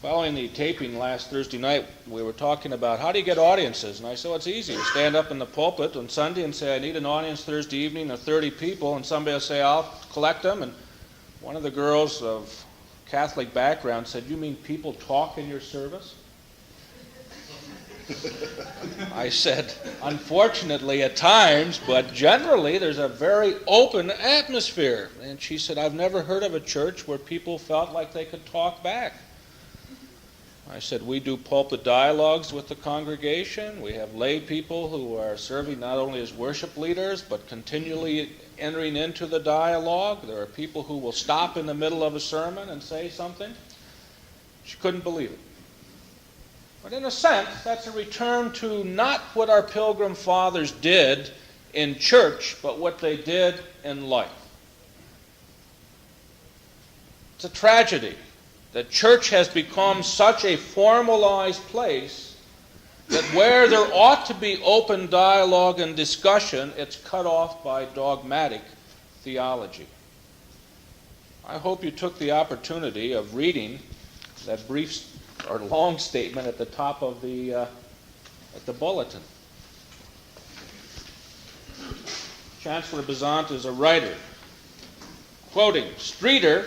Following the taping last Thursday night, we were talking about how do you get audiences, and I said, well, it's easy. You stand up in the pulpit on Sunday and say, I need an audience Thursday evening of 30 people, and somebody will say, I'll collect them, and one of the girls of Catholic background said, you mean people talk in your service? I said, unfortunately at times, but generally there's a very open atmosphere. And she said, I've never heard of a church where people felt like they could talk back. I said, we do pulpit dialogues with the congregation. We have lay people who are serving not only as worship leaders, but continually entering into the dialogue. There are people who will stop in the middle of a sermon and say something. She couldn't believe it. But in a sense, that's a return to not what our Pilgrim Fathers did in church, but what they did in life. It's a tragedy that church has become such a formalized place that where there ought to be open dialogue and discussion, it's cut off by dogmatic theology. I hope you took the opportunity of reading that brief or long statement at the top of the bulletin. Chancellor Besant is a writer. Quoting, Streeter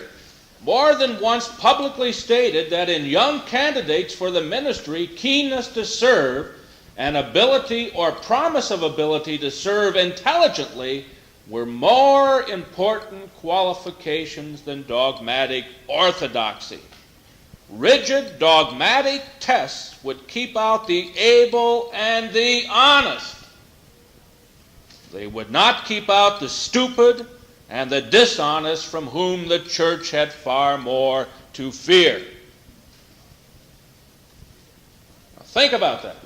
more than once publicly stated that in young candidates for the ministry, keenness to serve and ability or promise of ability to serve intelligently were more important qualifications than dogmatic orthodoxy. Rigid dogmatic tests would keep out the able and the honest. They would not keep out the stupid and the dishonest, from whom the church had far more to fear. Now think about that.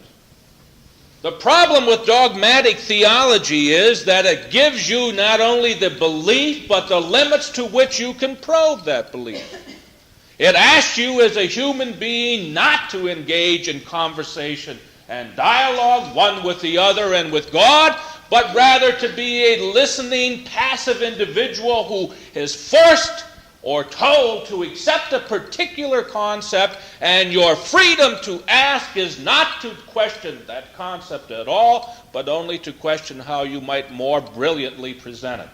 The problem with dogmatic theology is that it gives you not only the belief, but the limits to which you can probe that belief. It asks you as a human being not to engage in conversation and dialogue, one with the other and with God, but rather to be a listening, passive individual who is forced or told to accept a particular concept, and your freedom to ask is not to question that concept at all, but only to question how you might more brilliantly present it.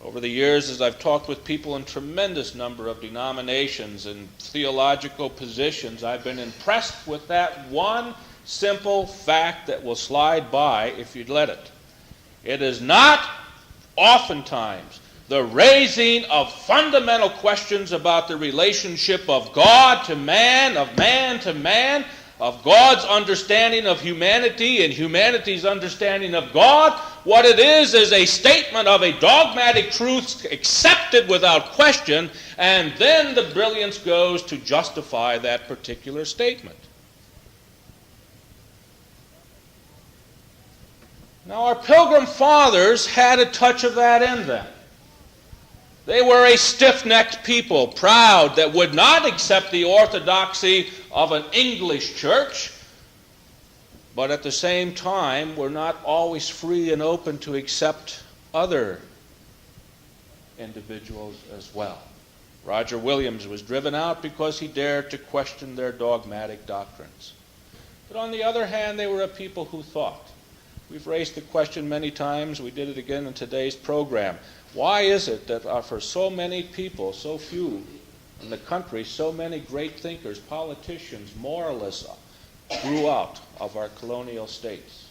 Over the years, as I've talked with people in tremendous number of denominations and theological positions, I've been impressed with that one simple fact that will slide by if you'd let it. It is not oftentimes the raising of fundamental questions about the relationship of God to man to man, of God's understanding of humanity and humanity's understanding of God. What it is a statement of a dogmatic truth accepted without question, and then the brilliance goes to justify that particular statement. Now, our Pilgrim Fathers had a touch of that in them. They were a stiff-necked people, proud, that would not accept the orthodoxy of an English church, but at the same time were not always free and open to accept other individuals as well. Roger Williams was driven out because he dared to question their dogmatic doctrines. But on the other hand, they were a people who thought. We've raised the question many times. We did it again in today's program. Why is it that for so many people, so few in the country, so many great thinkers, politicians, moralists grew out of our colonial states?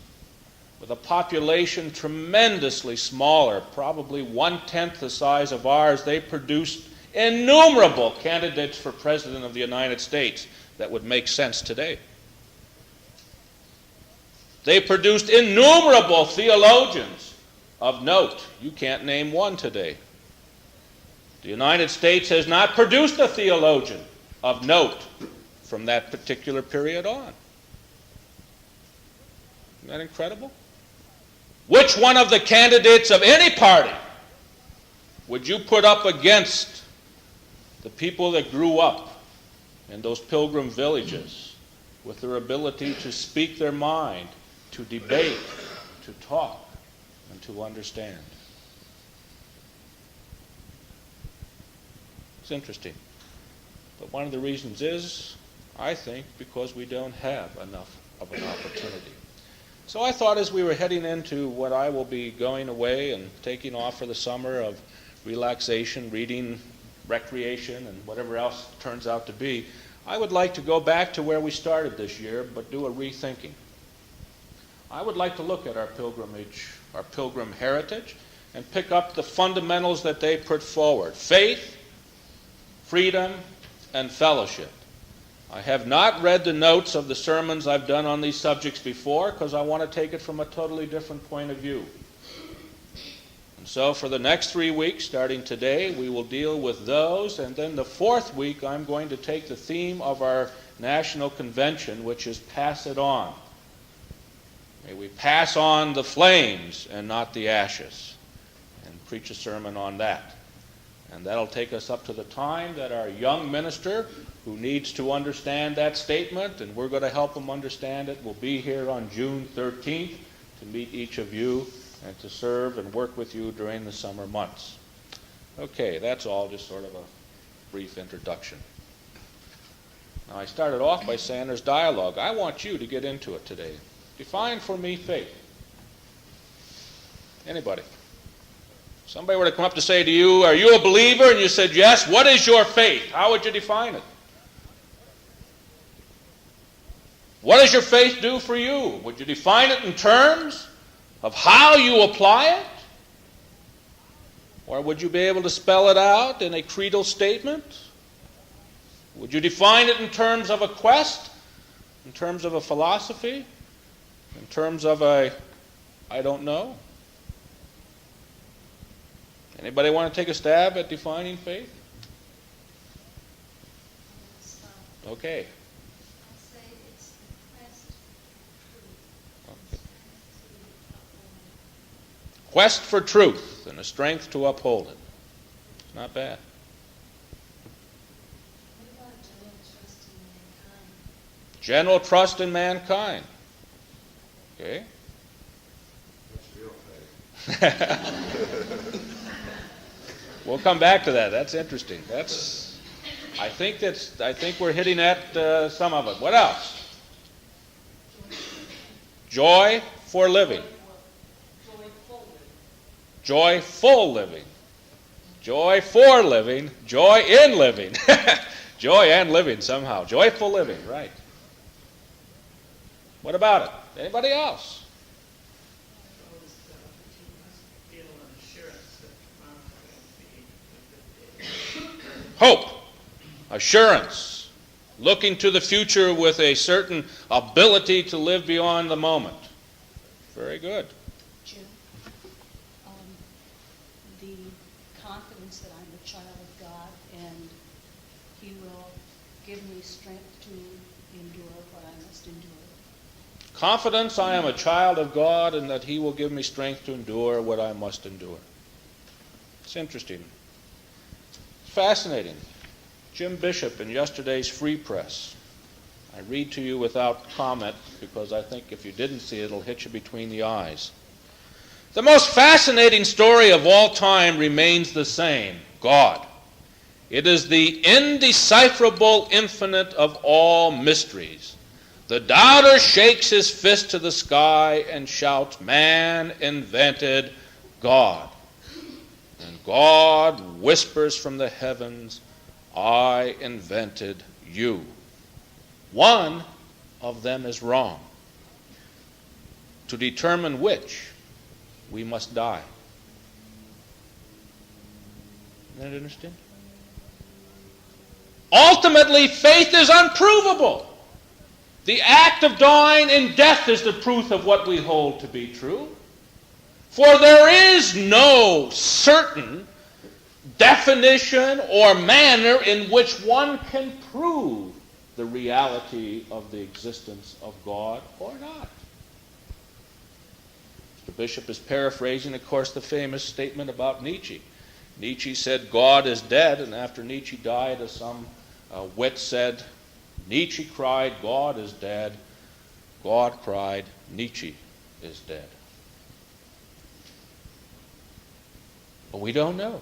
With a population tremendously smaller, probably 1/10 the size of ours, they produced innumerable candidates for President of the United States that would make sense today. They produced innumerable theologians of note. You can't name one today. The United States has not produced a theologian of note from that particular period on. Isn't that incredible? Which one of the candidates of any party would you put up against the people that grew up in those pilgrim villages with their ability to speak their mind, to debate, to talk, and to understand? It's interesting. But one of the reasons is, I think, because we don't have enough of an opportunity. So I thought as we were heading into what I will be going away and taking off for the summer of relaxation, reading, recreation, and whatever else it turns out to be, I would like to go back to where we started this year, but do a rethinking. I would like to look at our pilgrimage, our pilgrim heritage, and pick up the fundamentals that they put forward: faith, freedom, and fellowship. I have not read the notes of the sermons I've done on these subjects before because I want to take it from a totally different point of view. And so for the next 3 weeks, starting today, we will deal with those, and then the fourth week I'm going to take the theme of our National Convention, which is pass it on. May we pass on the flames and not the ashes, and preach a sermon on that. And that'll take us up to the time that our young minister, who needs to understand that statement, and we're going to help him understand it, will be here on June 13th to meet each of you and to serve and work with you during the summer months. Okay, that's all, just sort of a brief introduction. Now, I started off by saying there's dialogue. I want you to get into it today. Define for me faith. Anybody? Somebody were to come up to say to you, are you a believer? And you said yes. What is your faith? How would you define it? What does your faith do for you? Would you define it in terms of how you apply it? Or would you be able to spell it out in a creedal statement? Would you define it in terms of a quest? In terms of a philosophy? In terms of a, I don't know? Anybody want to take a stab at defining faith? Okay. Quest for truth and the strength to uphold it. It's not bad. What about general trust in mankind? General trust in mankind. Okay. That's real faith. We'll come back to that. That's interesting. I think we're hitting at some of it. What else? Joy for living. Joyful living. Joy for living. Joy in living. Joy and living somehow. Joyful living, right. What about it? Anybody else? Hope. Assurance. Looking to the future with a certain ability to live beyond the moment. Very good. Jim, the confidence that I'm a child of God and He will give me strength to endure what I must endure. Confidence I am a child of God and that He will give me strength to endure what I must endure. It's interesting. It's fascinating. Jim Bishop in yesterday's Free Press. I read to you without comment because I think if you didn't see it, it'll hit you between the eyes. The most fascinating story of all time remains the same: God. It is the indecipherable infinite of all mysteries. The doubter shakes his fist to the sky and shouts, "Man invented God." And God whispers from the heavens, "I invented you." One of them is wrong. To determine which, we must die. Isn't that interesting? Ultimately, faith is unprovable. The act of dying in death is the proof of what we hold to be true. For there is no certain definition or manner in which one can prove the reality of the existence of God or not. Mr. Bishop is paraphrasing, of course, the famous statement about Nietzsche. Nietzsche said, "God is dead," and after Nietzsche died, as some wit said, Nietzsche cried, "God is dead." God cried, "Nietzsche is dead." But we don't know.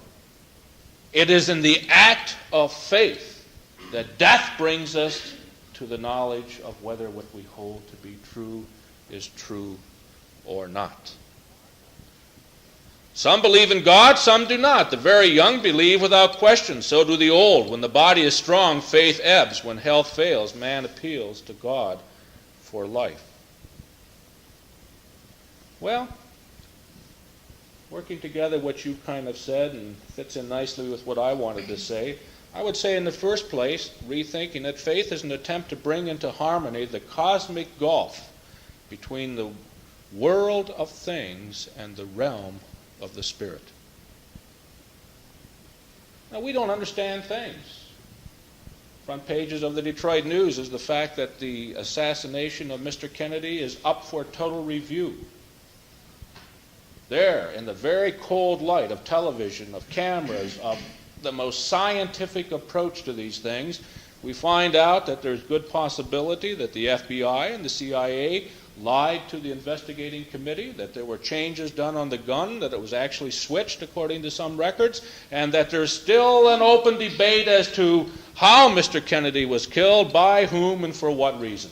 It is in the act of faith that death brings us to the knowledge of whether what we hold to be true is true or not. Some believe in God, some do not. The very young believe without question. So do the old. When the body is strong, faith ebbs. When health fails, man appeals to God for life. Well, working together what you kind of said and fits in nicely with what I wanted to say, I would say in the first place, rethinking that faith is an attempt to bring into harmony the cosmic gulf between the world of things and the realm of the Spirit. Now, we don't understand things. Front pages of the Detroit News is the fact that the assassination of Mr. Kennedy is up for total review. There, in the very cold light of television, of cameras, of the most scientific approach to these things, we find out that there's good possibility that the FBI and the CIA lied to the investigating committee, that there were changes done on the gun, that it was actually switched according to some records, and that there's still an open debate as to how Mr. Kennedy was killed, by whom, and for what reason.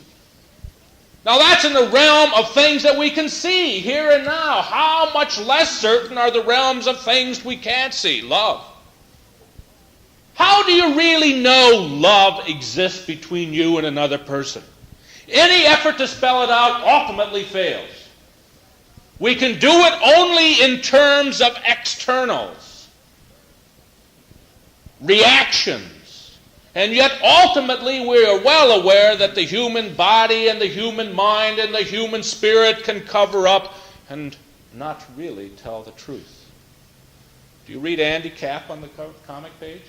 Now that's in the realm of things that we can see here and now. How much less certain are the realms of things we can't see? Love. How do you really know love exists between you and another person? Any effort to spell it out ultimately fails. We can do it only in terms of externals, reactions. And yet ultimately we are well aware that the human body and the human mind and the human spirit can cover up and not really tell the truth. Do you read Andy Capp on the comic page?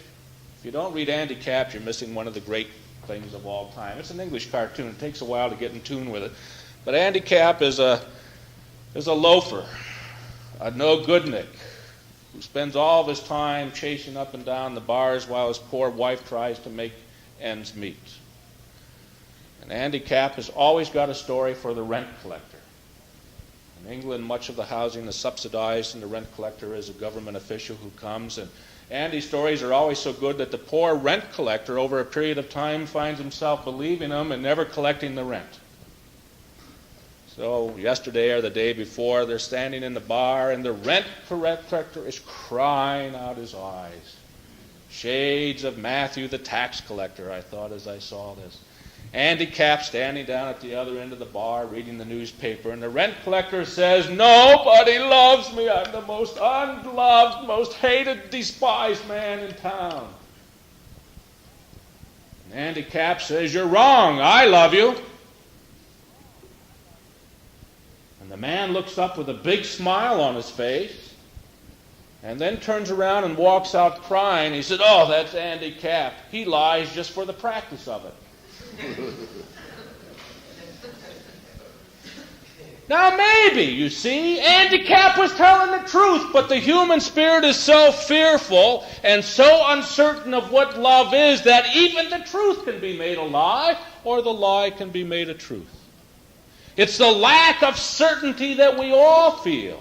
If you don't read Andy Capp, you're missing one of the great things of all time. It's an English cartoon. It takes a while to get in tune with it. But Andy Capp is a loafer, a no-goodnik, who spends all of his time chasing up and down the bars while his poor wife tries to make ends meet. And Andy Capp has always got a story for the rent collector. In England, much of the housing is subsidized, and the rent collector is a government official who comes, and Andy's stories are always so good that the poor rent collector over a period of time finds himself believing them and never collecting the rent. So yesterday or the day before, they're standing in the bar and the rent collector is crying out his eyes. Shades of Matthew the tax collector, I thought as I saw this. Andy Capp standing down at the other end of the bar reading the newspaper, and the rent collector says, "Nobody loves me. I'm the most unloved, most hated, despised man in town." And Andy Capp says, "You're wrong. I love you." And the man looks up with a big smile on his face and then turns around and walks out crying. He said, "Oh, that's Andy Capp. He lies just for the practice of it." Now maybe, you see, Andy Capp was telling the truth, but the human spirit is so fearful and so uncertain of what love is that even the truth can be made a lie, or the lie can be made a truth. It's the lack of certainty that we all feel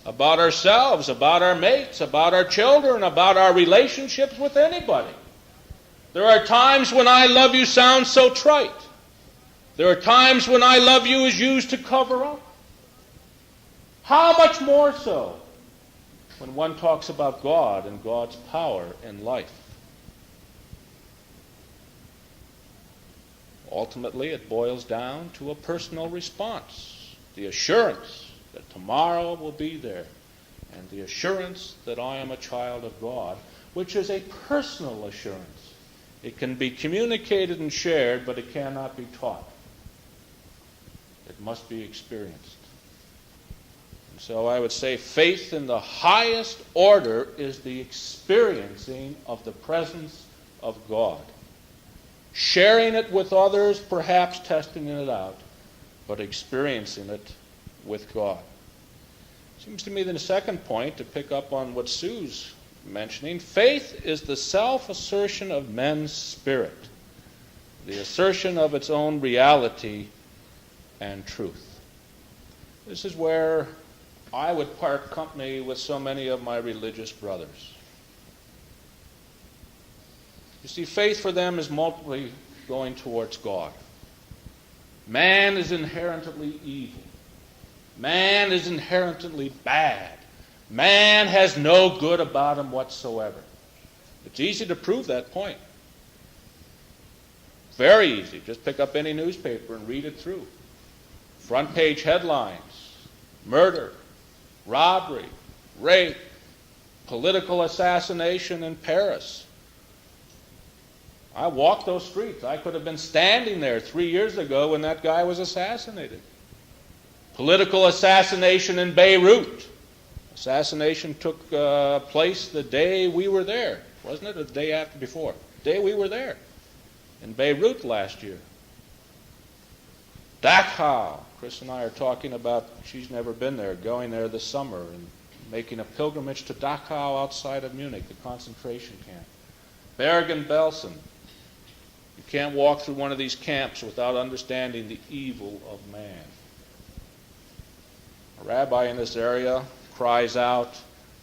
about ourselves, about our mates, about our children, about our relationships with anybody. There are times when "I love you" sounds so trite. There are times when "I love you" is used to cover up. How much more so when one talks about God and God's power in life? Ultimately, it boils down to a personal response, the assurance that tomorrow will be there, and the assurance that I am a child of God, which is a personal assurance. It can be communicated and shared, but it cannot be taught. It must be experienced. And so I would say faith in the highest order is the experiencing of the presence of God. Sharing it with others, perhaps testing it out, but experiencing it with God. Seems to me that the second point, to pick up on what Sue's mentioning, faith is the self-assertion of men's spirit, the assertion of its own reality and truth. This is where I would part company with so many of my religious brothers. You see, faith for them is multiply going towards God. Man is inherently evil. Man is inherently bad. Man has no good about him whatsoever. It's easy to prove that point. Very easy. Just pick up any newspaper and read it through. Front page headlines: murder, robbery, rape, political assassination in Paris. I walked those streets. I could have been standing there 3 years ago when that guy was assassinated. Political assassination in Beirut. Assassination took place the day we were there. Wasn't it? Or the day after before? The day we were there. In Beirut last year. Dachau. Chris and I are talking about, she's never been there, going there this summer and making a pilgrimage to Dachau outside of Munich, the concentration camp. Bergen-Belsen. You can't walk through one of these camps without understanding the evil of man. A rabbi in this area cries out,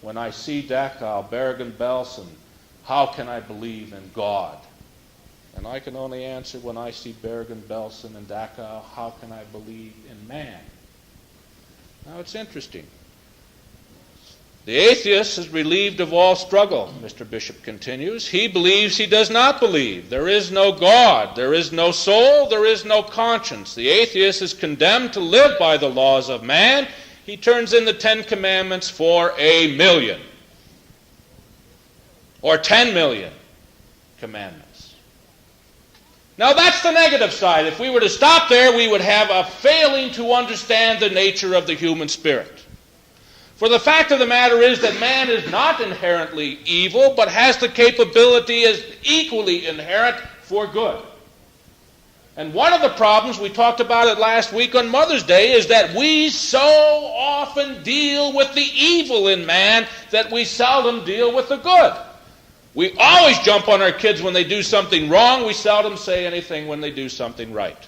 "When I see Dachau, Bergen-Belsen, how can I believe in God?" And I can only answer, when I see Bergen-Belsen and Dachau, how can I believe in man? Now it's interesting. The atheist is relieved of all struggle, Mr. Bishop continues. He believes he does not believe. There is no God. There is no soul. There is no conscience. The atheist is condemned to live by the laws of man. He turns in the 10 Commandments for 1,000,000 or 10 million commandments. Now that's the negative side. If we were to stop there, we would have a failing to understand the nature of the human spirit. For the fact of the matter is that man is not inherently evil, but has the capability as equally inherent for good. And one of the problems, we talked about it last week on Mother's Day, is that we so often deal with the evil in man that we seldom deal with the good. We always jump on our kids when they do something wrong. We seldom say anything when they do something right.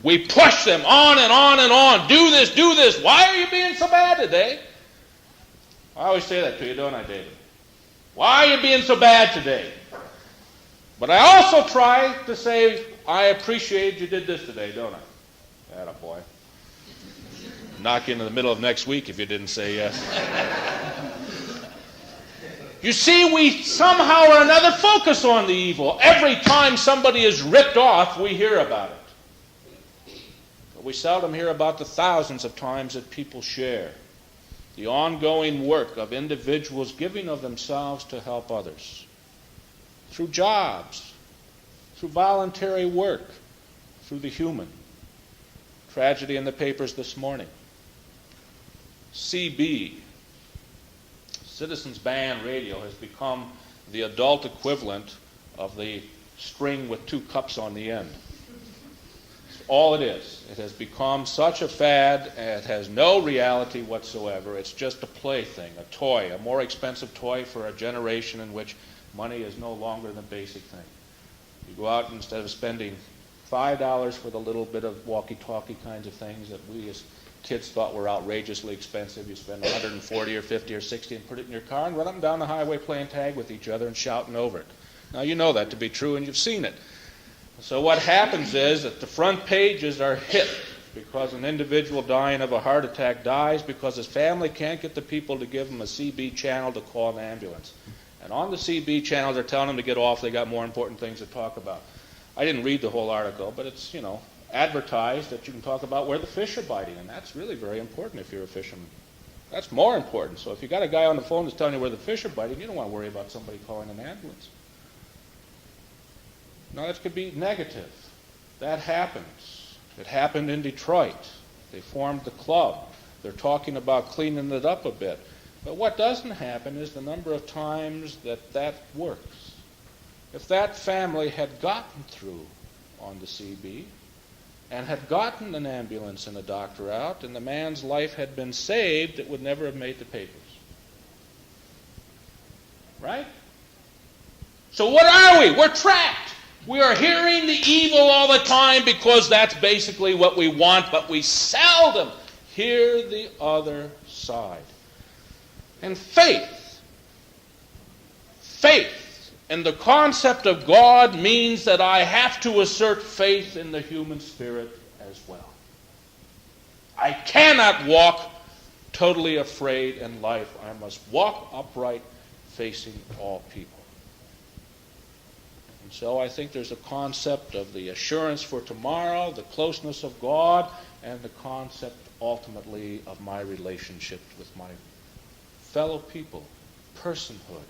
We push them on and on and on. Do this, do this. Why are you being so bad today? I always say that to you, don't I, David? Why are you being so bad today? But I also try to say, I appreciate you did this today, don't I? Atta boy. Knock you into the middle of next week if you didn't say yes. You see, we somehow or another focus on the evil. Every time somebody is ripped off, we hear about it. But we seldom hear about the thousands of times that people share the ongoing work of individuals giving of themselves to help others. Through jobs, through voluntary work, through the human. Tragedy in the papers this morning. CB, Citizens Band Radio, has become the adult equivalent of the string with 2 cups on the end. It's all it is. It has become such a fad, it has no reality whatsoever. It's just a plaything, a toy, a more expensive toy for a generation in which money is no longer the basic thing. You go out and instead of spending $5 for the little bit of walkie-talkie kinds of things that we as kids thought were outrageously expensive, you spend $140 or $50 or $60 and put it in your car and run up and down the highway playing tag with each other and shouting over it. Now you know that to be true and you've seen it. So what happens is that the front pages are hit because an individual dying of a heart attack dies because his family can't get the people to give him a CB channel to call an ambulance. And on the CB channel, they're telling them to get off. They got more important things to talk about. I didn't read the whole article, but it's, advertised that you can talk about where the fish are biting, and that's really very important if you're a fisherman. That's more important. So if you got a guy on the phone that's telling you where the fish are biting, you don't want to worry about somebody calling an ambulance. Now that could be negative. That happens. It happened in Detroit. They formed the club. They're talking about cleaning it up a bit. But what doesn't happen is the number of times that works. If that family had gotten through on the CB and had gotten an ambulance and a doctor out and the man's life had been saved, it would never have made the papers. Right? So what are we? We're trapped. We are hearing the evil all the time because that's basically what we want, but we seldom hear the other side. And faith And the concept of God means that I have to assert faith in the human spirit as well. I cannot walk totally afraid in life. I must walk upright, facing all people. And so I think there's a concept of the assurance for tomorrow, the closeness of God, and the concept ultimately of my relationship with my fellow people, personhood.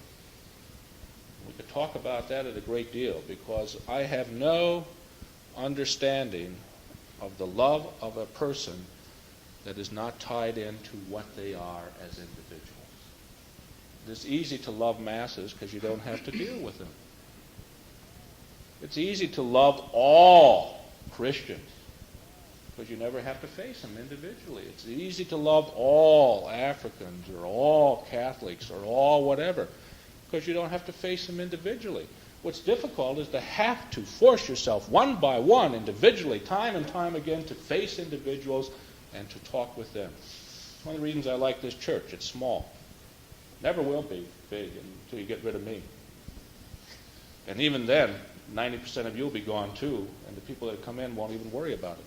We could talk about that a great deal, because I have no understanding of the love of a person that is not tied into what they are as individuals. It's easy to love masses because you don't have to deal with them. It's easy to love all Christians because you never have to face them individually. It's easy to love all Africans or all Catholics or all whatever because you don't have to face them individually. What's difficult is to have to force yourself one by one individually, time and time again, to face individuals and to talk with them. It's one of the reasons I like this church. It's small. Never will be big until you get rid of me. And even then, 90% of you will be gone too, and the people that come in won't even worry about it.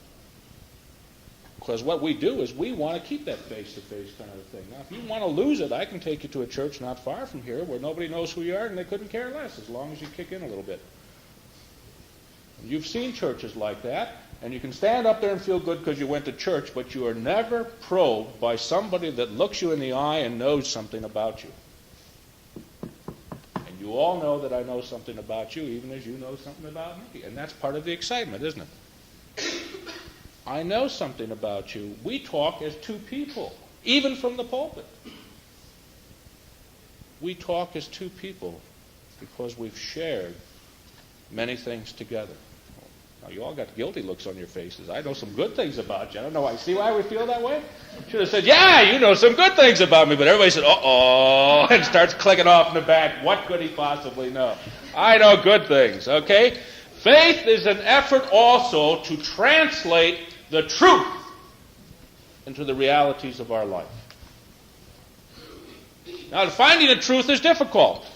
Because what we do is we want to keep that face-to-face kind of thing. Now, if you want to lose it, I can take you to a church not far from here where nobody knows who you are and they couldn't care less as long as you kick in a little bit. And you've seen churches like that, and you can stand up there and feel good because you went to church, but you are never probed by somebody that looks you in the eye and knows something about you. And you all know that I know something about you, even as you know something about me. And that's part of the excitement, isn't it? I know something about you. We talk as two people, even from the pulpit. We talk as two people because we've shared many things together. Now, you all got guilty looks on your faces. I know some good things about you. I don't know why. See why we feel that way? Should have said, yeah, you know some good things about me. But everybody said, uh-oh, and starts clicking off in the back. What could he possibly know? I know good things, okay? Faith is an effort also to translate the truth into the realities of our life. Now, finding the truth is difficult.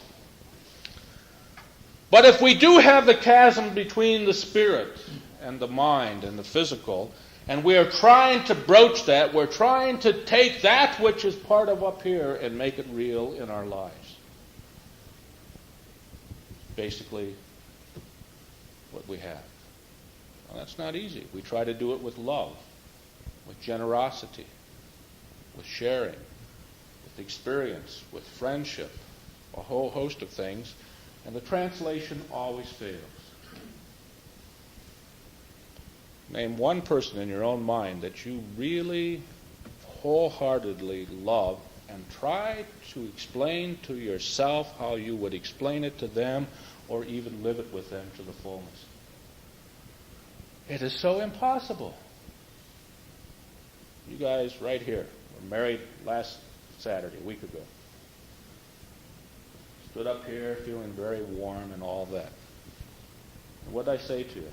But if we do have the chasm between the spirit and the mind and the physical, and we are trying to broach that, we're trying to take that which is part of up here and make it real in our lives. Basically, what we have. Well, that's not easy. We try to do it with love, with generosity, with sharing, with experience, with friendship, a whole host of things. And the translation always fails. Name one person in your own mind that you really wholeheartedly love and try to explain to yourself how you would explain it to them or even live it with them to the fullness. It is so impossible. You guys right here were married last Saturday, a week ago. Stood up here feeling very warm and all that. And what did I say to you?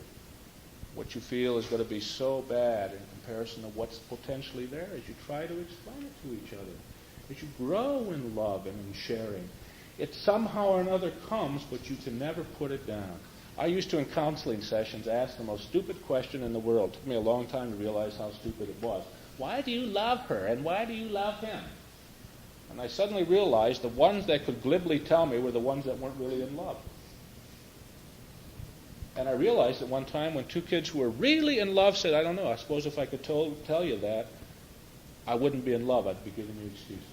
What you feel is going to be so bad in comparison to what's potentially there as you try to explain it to each other. As you grow in love and in sharing. It somehow or another comes, but you can never put it down. I used to, in counseling sessions, ask the most stupid question in the world. It took me a long time to realize how stupid it was. Why do you love her and why do you love him? And I suddenly realized the ones that could glibly tell me were the ones that weren't really in love. And I realized at one time when two kids who were really in love said, I don't know, I suppose if I could tell you that, I wouldn't be in love. I'd be giving you excuses.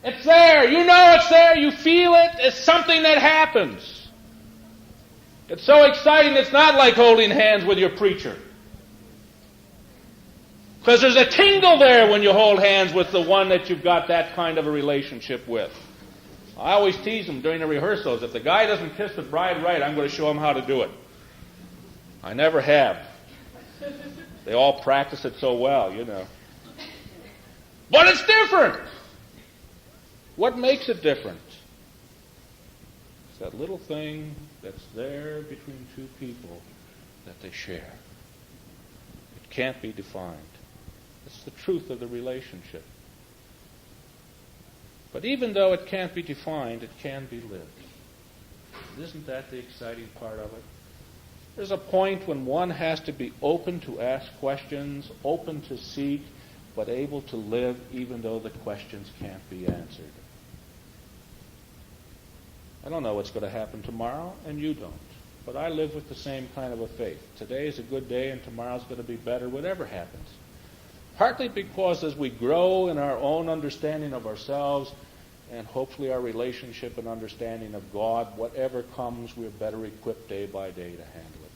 It's there. You know it's there. You feel it. It's something that happens. It's so exciting. It's not like holding hands with your preacher. Because there's a tingle there when you hold hands with the one that you've got that kind of a relationship with. I always tease them during the rehearsals. If the guy doesn't kiss the bride right, I'm going to show him how to do it. I never have. They all practice it so well, you know. But it's different. What makes it different? It's that little thing that's there between two people that they share. It can't be defined. It's the truth of the relationship. But even though it can't be defined, it can be lived. Isn't that the exciting part of it? There's a point when one has to be open to ask questions, open to seek, but able to live even though the questions can't be answered. I don't know what's going to happen tomorrow, and you don't. But I live with the same kind of a faith. Today is a good day, and tomorrow's going to be better, whatever happens. Partly because as we grow in our own understanding of ourselves, and hopefully our relationship and understanding of God, whatever comes, we're better equipped day by day to handle it.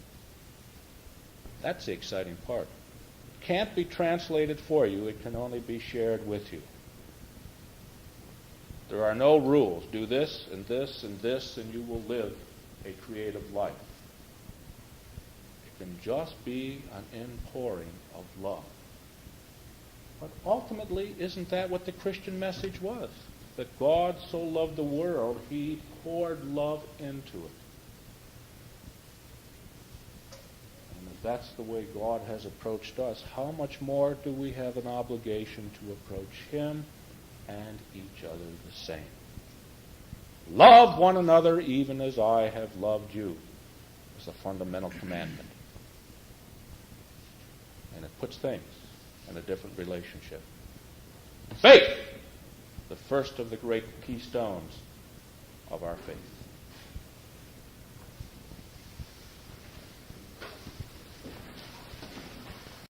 That's the exciting part. It can't be translated for you. It can only be shared with you. There are no rules. Do this and this and this, and you will live a creative life. It can just be an inpouring of love. But ultimately, isn't that what the Christian message was? That God so loved the world, he poured love into it. And if that's the way God has approached us, how much more do we have an obligation to approach him and each other the same? Love one another even as I have loved you is a fundamental commandment. And it puts things in a different relationship. Faith, the first of the great keystones of our faith.